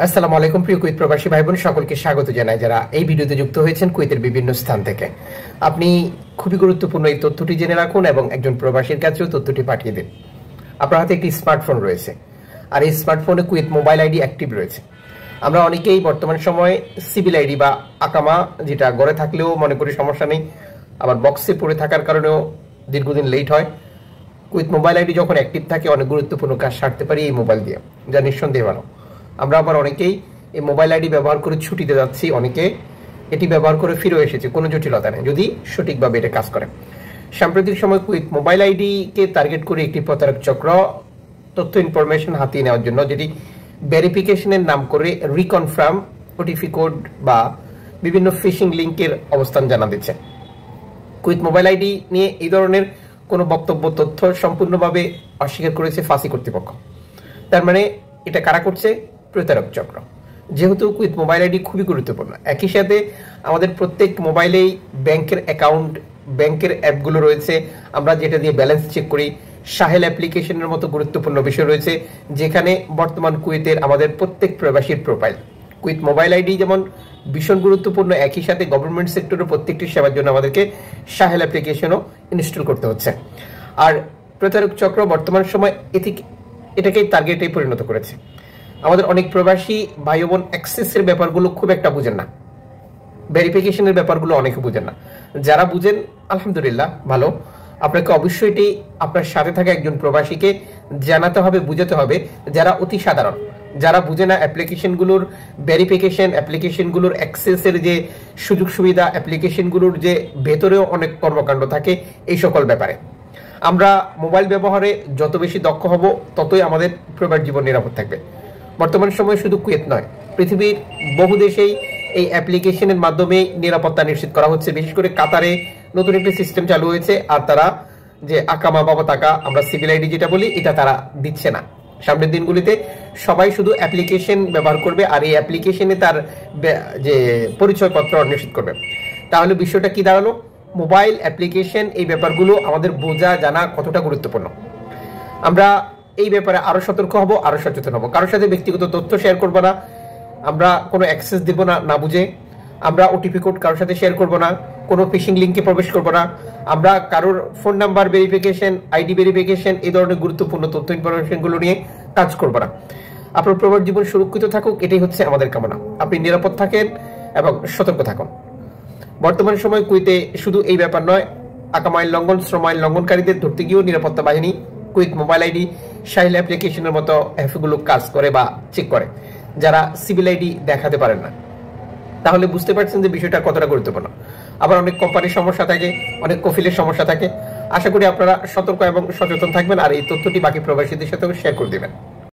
আসসালামু আলাইকুম প্রিয় কুয়েত প্রবাসী ভাই বোন সকলকে স্বাগত জানাই যারা এই ভিডিওতে যুক্ত হয়েছেন কুয়েতের বিভিন্ন স্থান থেকে। আপনি খুবই গুরুত্বপূর্ণ এই তথ্যটি জেনে রাখুন এবং একজন প্রবাসীর কাছেও তথ্যটি পাঠিয়ে দিন। আপনার হাতে একটি স্মার্টফোন রয়েছে আর এই স্মার্টফোনে কুয়েত মোবাইল আইডি অ্যাক্টিভ রয়েছে। আমরা অনেকেই বর্তমান সময়ে সিভিল আইডি বা আকামা যেটা গড়ে থাকলেও মনে করি সমস্যা নেই, আবার বক্সে পড়ে থাকার কারণেও দীর্ঘদিন লেট হয়। কুয়েত মোবাইল আইডি যখন অ্যাক্টিভ থাকে অনেক গুরুত্বপূর্ণ কাজ সারতে পারি এই মোবাইল দিয়ে, যা নিঃসন্দেহে ভালো। আমরা আবার অনেকেই এই মোবাইল আইডি ব্যবহার করে ছুটিতে যাচ্ছি, অনেকে এটি ব্যবহার করে ফিরে এসেছে, কোনো জটিলতা নেই যদি সঠিকভাবে এটা কাজ করে। সাম্প্রতিক সময় কুয়েত মোবাইল আইডিকে টার্গেট করে একটি প্রতারক চক্র তথ্য ইনফরমেশন হাতিয়ে নেওয়ার জন্য যেটি ভেরিফিকেশনের নাম করে রিকনফার্ম, ওটিপি কোড বা বিভিন্ন ফিশিং লিঙ্কের অবস্থান জানা দিচ্ছে। কুয়েত মোবাইল আইডি নিয়ে এই ধরনের কোনো বক্তব্য তথ্য সম্পূর্ণভাবে অস্বীকার করেছে ফাঁসি কর্তৃপক্ষ। তার মানে এটা কারা করছে? প্রতারক চক্র। যেহেতু কুয়েত মোবাইল আইডি খুবই গুরুত্বপূর্ণ, একই সাথে আমাদের প্রত্যেক মোবাইলেই ব্যাংকের অ্যাকাউন্ট, ব্যাংকের অ্যাপগুলো রয়েছে, আমরা যেটা দিয়ে ব্যালেন্স চেক করি। সাহেল অ্যাপ্লিকেশনের মতো গুরুত্বপূর্ণ বিষয় রয়েছে যেখানে বর্তমান কুয়েতের আমাদের প্রত্যেক প্রবাসীর প্রোফাইল। কুয়েত মোবাইল আইডি যেমন ভীষণ গুরুত্বপূর্ণ, একই সাথে গভর্নমেন্ট সেক্টরের প্রত্যেকটি সেবার জন্য আমাদেরকে সাহেল অ্যাপ্লিকেশনও ইনস্টল করতে হচ্ছে। আর প্রতারক চক্র বর্তমান সময় এটাকেই টার্গেটে পরিণত করেছে। আমাদের অনেক প্রবাসী ভাই বোন অ্যাক্সেসের ব্যাপারগুলো খুব একটা বুঝেন না, ভেরিফিকেশনের ব্যাপারগুলো অনেকে বুঝেন না। যারা বুঝেন আলহামদুলিল্লাহ ভালো, আপনাকে অবশ্যই এটি আপনার সাথে থাকা একজন প্রবাসীকে জানাতে হবে, বুঝাতে হবে। যারা অতি সাধারণ, যারা বুঝে না অ্যাপ্লিকেশনগুলোর ভেরিফিকেশন, অ্যাপ্লিকেশনগুলোর অ্যাক্সেসের যে সুযোগ সুবিধা, অ্যাপ্লিকেশনগুলোর যে ভেতরেও অনেক কর্মকাণ্ড থাকে, এই সকল ব্যাপারে আমরা মোবাইল ব্যবহারে যত বেশি দক্ষ হব ততই আমাদের প্রবাস জীবন নিরাপদ থাকবে। বর্তমান সময়ে শুধু কুয়েত নয়, পৃথিবীর বহু দেশেই এই অ্যাপ্লিকেশনের মাধ্যমে নিরাপত্তা নিশ্চিত করা হচ্ছে। বিশেষ করে কাতারে নতুন একটি সিস্টেম চালু হয়েছে, আর তারা যে আকামা বাবা টাকা, আমরা সিভিল আইডি যেটা বলি, এটা তারা দিচ্ছে না। সামনের দিনগুলিতে সবাই শুধু অ্যাপ্লিকেশন ব্যবহার করবে আর এই অ্যাপ্লিকেশনে তার যে পরিচয়পত্র নিশ্চিত করবে। তাহলে বিষয়টা কি দাঁড়ালো? মোবাইল অ্যাপ্লিকেশন এই ব্যাপারগুলো আমাদের বোঝা জানা কতটা গুরুত্বপূর্ণ। আমরা এই ব্যাপারে আরো সতর্ক হব, আরো সচেতন হব। কারোর সাথে ব্যক্তিগত তথ্য শেয়ার করবো না, আমরা কোনো অ্যাক্সেস দিব না না বুঝে। আমরা ওটিপি কোড কারোর সাথে শেয়ার করবো না, কোনো ফিশিং লিঙ্কে প্রবেশ করবো না। আমরা কারোর phone number verification, ID verification, এই ধরনের গুরুত্বপূর্ণ তথ্য ইনফরমেশনগুলো নিয়ে কাজ করবো না। আপনার প্রবাস জীবন সুরক্ষিত থাকুক, এটাই হচ্ছে আমাদের কামনা। আপনি নিরাপদ থাকেন এবং সতর্ক থাকুন। বর্তমান সময় কুয়েতে শুধু এই ব্যাপার নয়, আকামা আইন লঙ্ঘন, শ্রম আইন লঙ্ঘনকারীদের ধরতে গিয়েও নিরাপত্তা বাহিনী কুয়েত মোবাইল আইডি, সাহিল অ্যাপ্লিকেশনের মতো অ্যাপগুলো কাজ করে বা চেক করে। যারা সিভিল আইডি দেখাতে পারেন না, তাহলে বুঝতে পারছেন যে বিষয়টা কতটা গুরুত্বপূর্ণ। আবার অনেক কোম্পানির সমস্যা থাকে, অনেক কফিলের সমস্যা থাকে। আশা করি আপনারা সতর্ক এবং সচেতন থাকবেন আর এই তথ্যটি বাকি প্রবাসীদের সাথেও শেয়ার করে দেবেন।